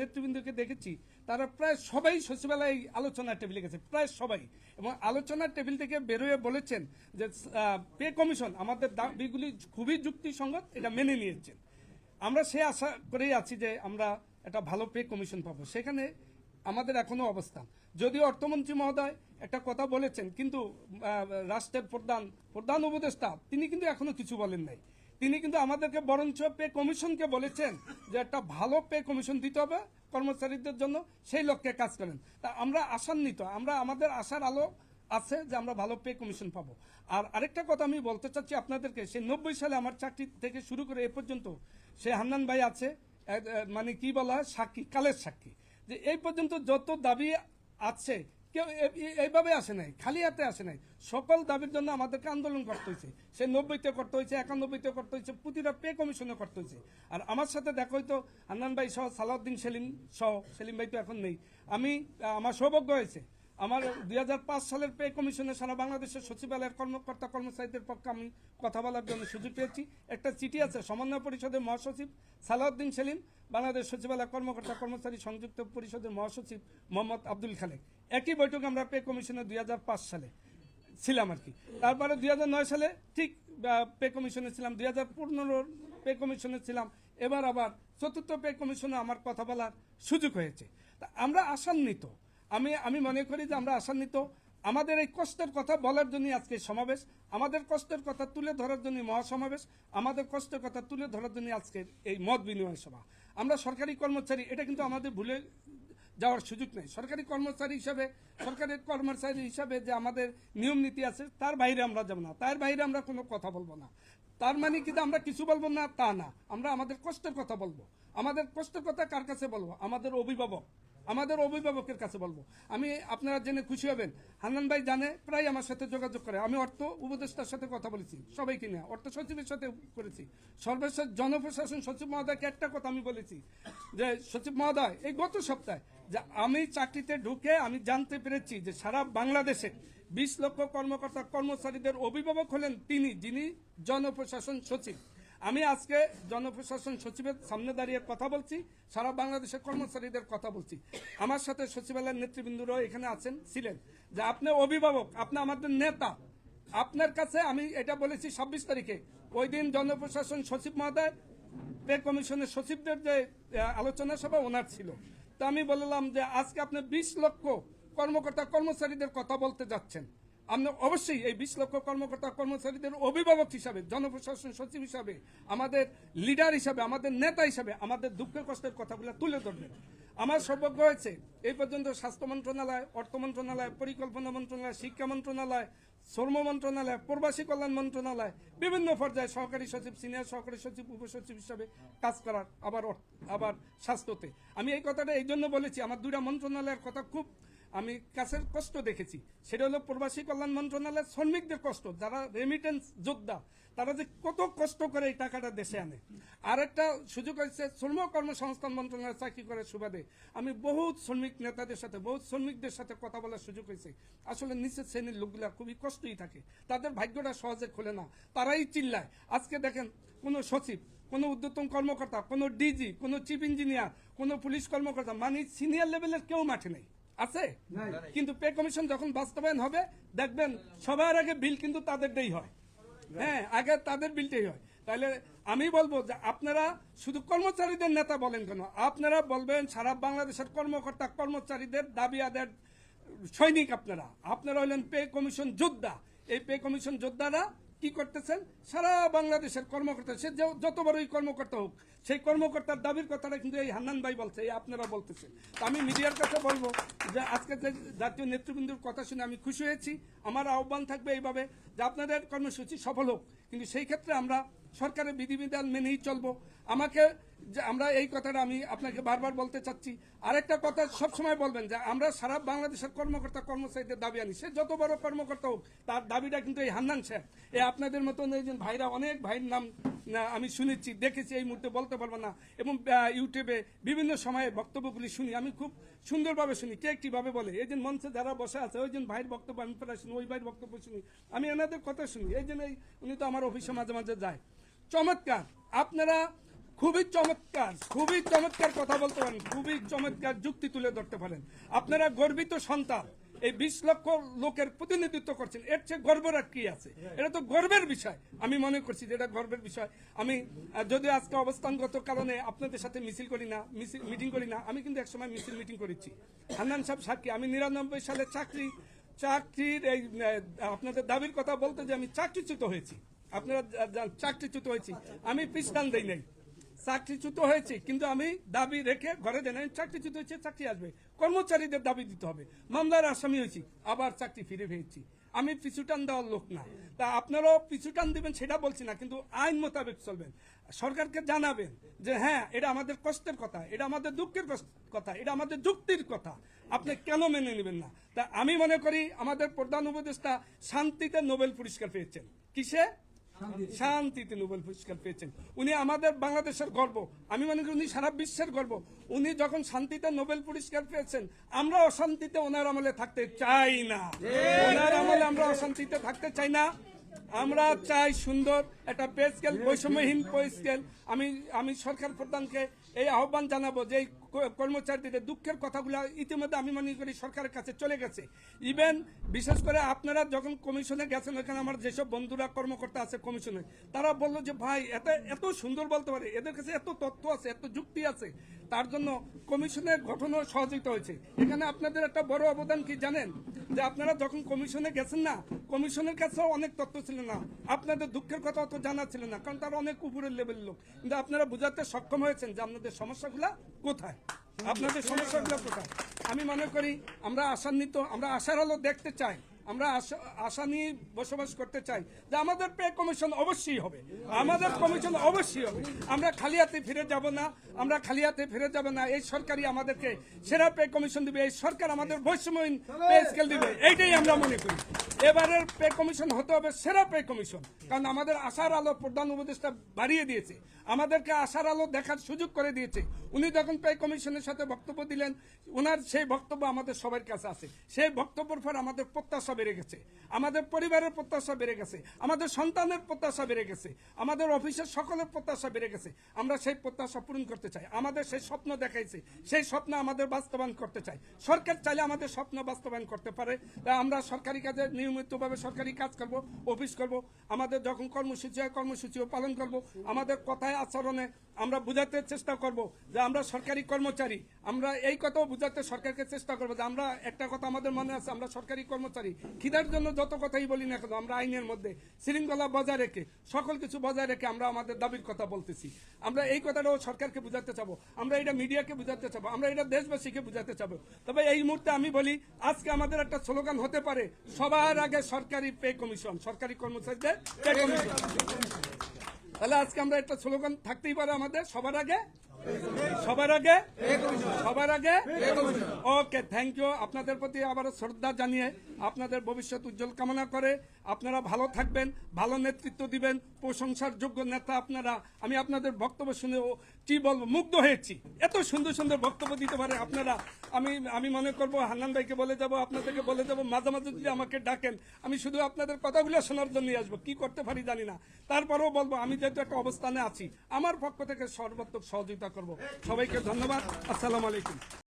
নেতৃবৃন্দকে দেখেছি তারা প্রায় সবাই সচিবালয় আলোচনার টেবিলে গেছে, প্রায় সবাই, এবং আলোচনার টেবিল থেকে বেরোয় বলেছেন যে পে কমিশন আমাদের দাবিগুলি খুবই যুক্তিসঙ্গত, এটা মেনে নিয়েছেন। আমরা সে আশা করেই আছি যে আমরা একটা ভালো পে কমিশন পাবো। সেখানে আমাদের এখনো অবস্থান, যদিও অর্থমন্ত্রী মহোদয় একটা কথা বলেছেন, কিন্তু রাষ্ট্রের প্রধান উপদেষ্টা তিনি কিন্তু এখনো কিছু বলেন নাই। তিনি কিন্তু আমাদেরকে বরঞ্চ পে কমিশনকে বলেছেন যে একটা ভালো পে কমিশন দিতে হবে কর্মচারীদের জন্য, সেই লক্ষ্যে কাজ করেন। তা আমরা আশান্বিত, আমরা আমাদের আশার আলো আছে যে আমরা ভালো পে কমিশন পাবো। আর আরেকটা কথা আমি বলতে চাচ্ছি আপনাদেরকে, সেই 90 সালে আমার চাকরি থেকে শুরু করে এ পর্যন্ত সে হান্নান ভাই আছে, মানে কি বলা হয়, সাক্ষী, কালের সাক্ষী, যে এই পর্যন্ত যত দাবি আছে কেউ এইভাবে আসে নাই, খালি হাতে আসে নাই। সকল দাবির জন্য আমাদেরকে আন্দোলন করতে হয়েছে, সে 90-তে করতে হয়েছে, 91-তে করতে হয়েছে, প্রতিটা পে কমিশনে করতে হয়েছে। আর আমার সাথে দেখা হয়তো হান্নান ভাই সহ, সালাউদ্দিন সেলিম সহ, সেলিম ভাই তো এখন নেই, আমার সৌভাগ্য হয়েছে আমার 2005 সালের পে কমিশনে সারা বাংলাদেশের সচিবালয়ের কর্মকর্তা কর্মচারীদের পক্ষে আমি কথা বলার জন্য সুযোগ পেয়েছি। একটা চিঠি আছে সমন্বয় পরিষদের মহাসচিব সালাউদ্দিন সেলিম, বাংলাদেশ সচিবালয় কর্মকর্তা কর্মচারী সংযুক্ত পরিষদের মহাসচিব মোহাম্মদ আব্দুল খালেক, একই বৈঠকে আমরা পে কমিশনে 2005 সালে ছিলাম আর কি। তারপরে 2009 সালে ঠিক পে কমিশনে ছিলাম, 2015 পে কমিশনে ছিলাম, এবার আবার চতুর্থ পে কমিশনে আমার কথা বলার সুযোগ হয়েছে। তা আমরা আশান্বিত, আমি মনে করি যে আমরা আশান্বিত। আমাদের এই কষ্টের কথা বলার জন্য আজকে সমাবেশ, আমাদের কষ্টের কথা তুলে ধরার জন্য মহাসমাবেশ, আমাদের কষ্টের কথা তুলে ধরার জন্য আজকের এই মত বিনিময় সভা। আমরা সরকারি কর্মচারী, এটা কিন্তু আমাদের ভুলে যাওয়ার সুযোগ নেই। সরকারি কর্মচারী হিসাবে যে আমাদের নিয়ম নীতি আছে তার বাইরে আমরা যাব না, তার বাইরে আমরা কোনো কথা বলবো না। তার মানে কিন্তু আমরা কিছু বলবো না তা না, আমরা আমাদের কষ্টের কথা বলবো। আমাদের কষ্টের কথা কার কাছে বলবো? আমাদের অভিভাবকের কাছে বলবো। আপনারা জেনে খুশি হবেন, হান্নান ভাই জানে, প্রায় আমার সাথে যোগাযোগ করে। আমি অর্থ উপদেষ্টার সাথে কথা বলেছি, সবাইকে নিয়ে, অর্থ সচিবের সাথে করেছি, সর্বশেষ জনপ্রশাসন সচিব মহোদয়কে একটা কথা আমি বলেছি যে সচিব মহোদয়, এই গত সপ্তাহে যে আমি চাকরিতে ঢুকে আমি জানতে পেরেছি যে সারা বাংলাদেশে 20 লক্ষ কর্মকর্তা কর্মচারীদের অভিভাবক হলেন তিনি, যিনি জনপ্রশাসন সচিব। আমি আজকে জনপ্রশাসন সচিবের সামনে দাঁড়িয়ে কথা বলছি, সারা বাংলাদেশের কর্মচারীদের কথা বলছি। আমার সাথে সচিবালয়ের নেতৃবৃন্দরাও এখানে ছিলেন, যে আপনি অভিভাবক, আপনি আমাদের নেতা, আপনার কাছে আমি এটা বলেছি 26 তারিখে, ওই দিন জনপ্রশাসন সচিব মহোদয় পে কমিশনের সচিবদের যে আলোচনা সভা ওনার ছিল। তো আমি বললাম যে আজকে আপনি 20 লক্ষ কর্মকর্তা কর্মচারীদের কথা বলতে যাচ্ছেন, আমরা অবশ্যই এই 20 লক্ষ কর্মকর্তা কর্মচারীদের অভিভাবক হিসাবে, জনপ্রশাসন সচিব হিসাবে, আমাদের লিডার হিসাবে, আমাদের নেতা হিসাবে আমাদের দুঃখের কষ্টের কথাগুলো তুলে ধরবেন। আমার সৌভাগ্য হয়েছে এই পর্যন্ত স্বাস্থ্য মন্ত্রণালয়, অর্থ মন্ত্রণালয়, পরিকল্পনা মন্ত্রণালয়, শিক্ষা মন্ত্রণালয়, শ্রম মন্ত্রণালয়, প্রবাসী কল্যাণ মন্ত্রণালয়, বিভিন্ন পর্যায়ে সহকারী সচিব, সিনিয়র সহকারী সচিব, উপসচিব হিসাবে কাজ করার, আবার স্বাস্থ্যতে। আমি এই কথাটা এই জন্য বলেছি, আমার 2টা মন্ত্রণালয়ের কথা খুব আমি কাছের কষ্ট দেখেছি। সেটা হলো প্রবাসী কল্যাণ মন্ত্রণালয়ের শ্রমিকদের কষ্ট, যারা রেমিটেন্স যোদ্ধা, তারা যে কত কষ্ট করে এই টাকাটা দেশে আনে। আর একটা সুযোগ হয়েছে শ্রম কর্মসংস্থান মন্ত্রণালয়ে চাকরি করার সুবাদে আমি বহুত শ্রমিক নেতাদের সাথে, বহুত শ্রমিকদের সাথে কথা বলার সুযোগ হয়েছে। আসলে নিচের শ্রেণীর লোকগুলা খুবই কষ্টই থাকে, তাদের ভাগ্যটা সহজে খোলে না, তারাই চিল্লায়। আজকে দেখেন, কোনো সচিব, কোনো ঊর্ধ্বতন কর্মকর্তা, কোনো ডিজি, কোনো চিফ ইঞ্জিনিয়ার, কোনো পুলিশ কর্মকর্তা, মানে সিনিয়র লেভেলের কেউ মাঠে নেই, আছে। কিন্তু পে কমিশন যখন বাস্তবায়ন হবে দেখবেন সবার আগে বিল কিন্তু তাদেরটাই হয়, হ্যাঁ, আগে তাদের বিলটাই হয়। তাহলে আমি বলবো যে আপনারা শুধু কর্মচারীদের নেতা বলেন কেন, আপনারা বলবেন সারা বাংলাদেশের কর্মকর্তা কর্মচারীদের দাবি আদায়ের সৈনিক। আপনারা হলেন পে কমিশন যোদ্ধা। এই পে কমিশন যোদ্ধারা কি করতেছেন, সারা বাংলাদেশের কর্মকর্তা, সে যত বড়ই কর্মকর্তা হোক, সেই কর্মকর্তার দাবির কথাটা কিন্তু এই হান্নান ভাই বলছে, এই আপনারা বলতেছেন। আমি মিডিয়ার কাছে বলবো যে আজকে যে জাতীয় নেতৃবৃন্দের কথা শুনে আমি খুশি হয়েছি। আমার আহ্বান থাকবে এইভাবে যে আপনাদের কর্মসূচি সফল হোক, কিন্তু সেই ক্ষেত্রে আমরা সরকারের বিধিবিধান মেনেই চলবো। আমরা এই কথাটা আমি আপনাকে বারবার বলতে চাচ্ছি। আরেকটা কথা সবসময় বলবেন যে আমরা সারা বাংলাদেশের কর্মকর্তা কর্মচারীদের দাবি আনি, সে যত বড় কর্মকর্তা হোক, তার দাবিটা কিন্তু এই হান্নান সাহেব, আপনাদের মতন এই যে ভাইরা, অনেক ভাইয়ের নাম আমি শুনেছি, দেখেছি, এই মুহূর্তে বলতে পারবো না, এবং ইউটিউবে বিভিন্ন সময়ে বক্তব্যগুলি শুনি, আমি খুব সুন্দরভাবে শুনি, কে কিভাবে বলে। এই যে মঞ্চে যারা বসে আছে, ওই যে ভাইয়ের বক্তব্য আমি প্রায় শুনি, ওই ভাইয়ের বক্তব্য শুনি, আমি এনাদের কথা শুনি। এই জন্য উনি তো আমার অফিসে মাঝে মাঝে যায়, চমৎকার। আপনারা খুবই চমৎকার কথা বলতে পারেন, খুবই চমৎকার যুক্তি তুলে ধরতে পারেন। আপনারা গর্বিত সন্তান, এই 20 লক্ষ লোকের প্রতিনিধিত্ব করছেন, এর চেয়ে গর্বের আর কি আছে? এটা তো গর্বের বিষয়, আমি মনে করছি যে এটা গর্বের বিষয়। আমি যদি আজকে অবস্থানগত কারণে আপনাদের সাথে মিছিল করি না, মিটিং করি না, আমি কিন্তু একসময় মিছিল মিটিং করেছি। হান্নান সাহেব সাক্ষী, আমি 99 সালে চাকরির এই আপনাদের দাবির কথা বলতে যে আমি চাকরিচ্যুত হয়েছি, আপনারা চাকরিচ্যুত হয়েছি, আমি পিছটান দেই নাই, চাকরিচ্যুত হয়েছি, কিন্তু আমি দাবি রেখে ঘরে দেন চাকরিচ্যুত হয়েছে, চাকরি আসবে, কর্মচারীদের দাবি দিতে হবে, মামলার আসামি হয়েছি, আবার চাকরি ফিরে পেয়েছি। আমি পিছুটান দেওয়ার লোক না, তা আপনারাও পিছুটান দিবেন সেটা বলছি না, কিন্তু আইন মোতাবেক চলবেন। সরকারকে জানাবেন যে হ্যাঁ এটা আমাদের কষ্টের কথা, এটা আমাদের দুঃখের কথা, এটা আমাদের যুক্তির কথা, আপনি কেন মেনে নেবেন না? তা আমি মনে করি আমাদের প্রধান উপদেষ্টা শান্তিতে নোবেল পুরস্কার পেয়েছেন। কিসে? শান্তিতে নোবেল পুরস্কার পেয়েছেন। উনি আমাদের বাংলাদেশের গর্ব, আমি মনে করি উনি সারা বিশ্বের গর্ব। উনি যখন শান্তিতে নোবেল পুরস্কার পেয়েছেন, আমরা অশান্তিতে ওনার আমলে থাকতে চাই না, ওনার আমলে আমরা অশান্তিতে থাকতে চাই না। আমরা চাই সুন্দর একটা পে স্কেল, বৈষম্যহীন পে স্কেল। আমি সরকার প্রধানকে এই আহ্বান জানাবো যে কর্মচারীদের দুঃখের কথাগুলো ইতিমধ্যে আমি মনে করি সরকারের কাছে চলে গেছে। ইভেন বিশেষ করে আপনারা যখন কমিশনে গেছেন, ওখানে আমার যেসব বন্ধুরা কর্মকর্তা আছে কমিশনে, তারা বললো যে ভাই এত সুন্দর বলতে পারে, এদের কাছে এত তথ্য আছে, এত যুক্তি আছে, তার জন্য কমিশনের গঠনও সহযোগিতা হয়েছে। এখানে আপনাদের একটা বড় অবদান কি জানেন? যে আপনারা যখন কমিশনে গেছেন না, কমিশনের কাছেও অনেক তথ্য ছিল না, আপনাদের দুঃখের কথা অত জানা ছিল না, কারণ তারা অনেক উপরের লেভেলের লোক, কিন্তু আপনারা বোঝাতে সক্ষম হয়েছেন যে আপনাদের সমস্যাগুলা কোথায়, আপনাদের সমস্যাগুলো কোথায়। আমি মনে করি আমরা আশান্বিত, আমরা আশার আলো দেখতে চাই, আমরা আশা নিয়ে বসবাস করতে চাই যে আমাদের পে কমিশন অবশ্যই হবে, আমাদের কমিশন অবশ্যই হবে। আমরা খালি হাতে ফিরে যাব না, আমরা খালি হাতে ফিরে যাব না। এই সরকারই আমাদেরকে সেরা পে কমিশন দিবে, এই সরকার আমাদের বৈষম্যহীন পে স্কেল দিবে, এইটাই আমরা মনে করি। এবারের পে কমিশন হতে হবে সেরা পে কমিশন, কারণ আমাদের আশার আলো প্রধান উপদেষ্টা বাড়িয়ে দিয়েছে, আমাদেরকে আশার আলো দেখার সুযোগ করে দিয়েছে। উনি যখন পে কমিশনের সাথে বক্তব্য দিলেন, ওনার সেই বক্তব্য আমাদের সবার কাছে আছে, সেই বক্তব্যের পর আমাদের প্রত্যাশা বেড়ে গেছে, আমাদের পরিবারের প্রত্যাশা বেড়ে গেছে, আমাদের সন্তানের প্রত্যাশা বেড়ে গেছে, আমাদের অফিসের সকলের প্রত্যাশা বেড়ে গেছে। আমরা সেই প্রত্যাশা পূরণ করতে চাই, আমাদের সেই স্বপ্ন দেখাইছে, সেই স্বপ্ন আমাদের বাস্তবায়ন করতে চাই। সরকার চাইলে আমাদের স্বপ্ন বাস্তবায়ন করতে পারে। আমরা সরকারি কাজে নিয়মিতভাবে সরকারি কাজ করব, অফিস করব, আমাদের যখন কর্মসূচি হয় কর্মসূচিও পালন করব, আমাদের কথায় আচরণে আমরা বুঝাতে চেষ্টা করব যে আমরা সরকারি কর্মচারী। আমরা এই কথাও বুঝাতে সরকারকে চেষ্টা করবো যে আমরা একটা কথা আমাদের মনে আছে, আমরা সরকারি কর্মচারী, খিদার জন্য যত কথাই বলি না কেন, আমরা আইনের মধ্যে শৃঙ্খলা বজায় রেখে, সকল কিছু বজায় রেখে আমরা আমাদের দাবির কথা বলতেছি। আমরা এই কথাটাও সরকারকে বুঝাতে চাবো, আমরা এটা মিডিয়াকে বুঝাতে চাবো, আমরা এটা দেশবাসীকে বুঝাতে চাবো। তবে এই মুহূর্তে আমি বলি, আজকে আমাদের একটা স্লোগান হতে পারে, সবার আগে সরকারি পে কমিশন, সরকারি কর্মচারীদের পে কমিশন। তাহলে আজকে আমরা একটা স্লোগান থাকতেই পারে আমাদের, সবার আগে ওকে, থ্যাংক ইউ। আপনাদের প্রতি আবারও শ্রদ্ধা জানিয়ে আপনাদের ভবিষ্যৎ উজ্জ্বল কামনা করে আপনারা ভালো থাকবেন, ভালো নেতৃত্ব দিবেন, প্রশংসার যোগ্য নেতা আপনারা। আমি আপনাদের বক্তব্য শুনে কি বলবো, মুগ্ধ হয়েছি, এত সুন্দর সুন্দর বক্তব্য দিতে পারে আপনারা। আমি মনে করবো হান্নান ভাইকে বলে যাব, আপনাদেরকে বলে যাব, মাঝে মাঝে যদি আমাকে ডাকেন, আমি শুধু আপনাদের কথাগুলো শোনার জন্যই আসবো, কি করতে পারি জানি না, তারপরেও বলবো আমি যেহেতু একটা অবস্থানে আছি, আমার পক্ষ থেকে সর্বাত্মক সহযোগিতা করব। সবাইকে ধন্যবাদ, আসসালামু আলাইকুম।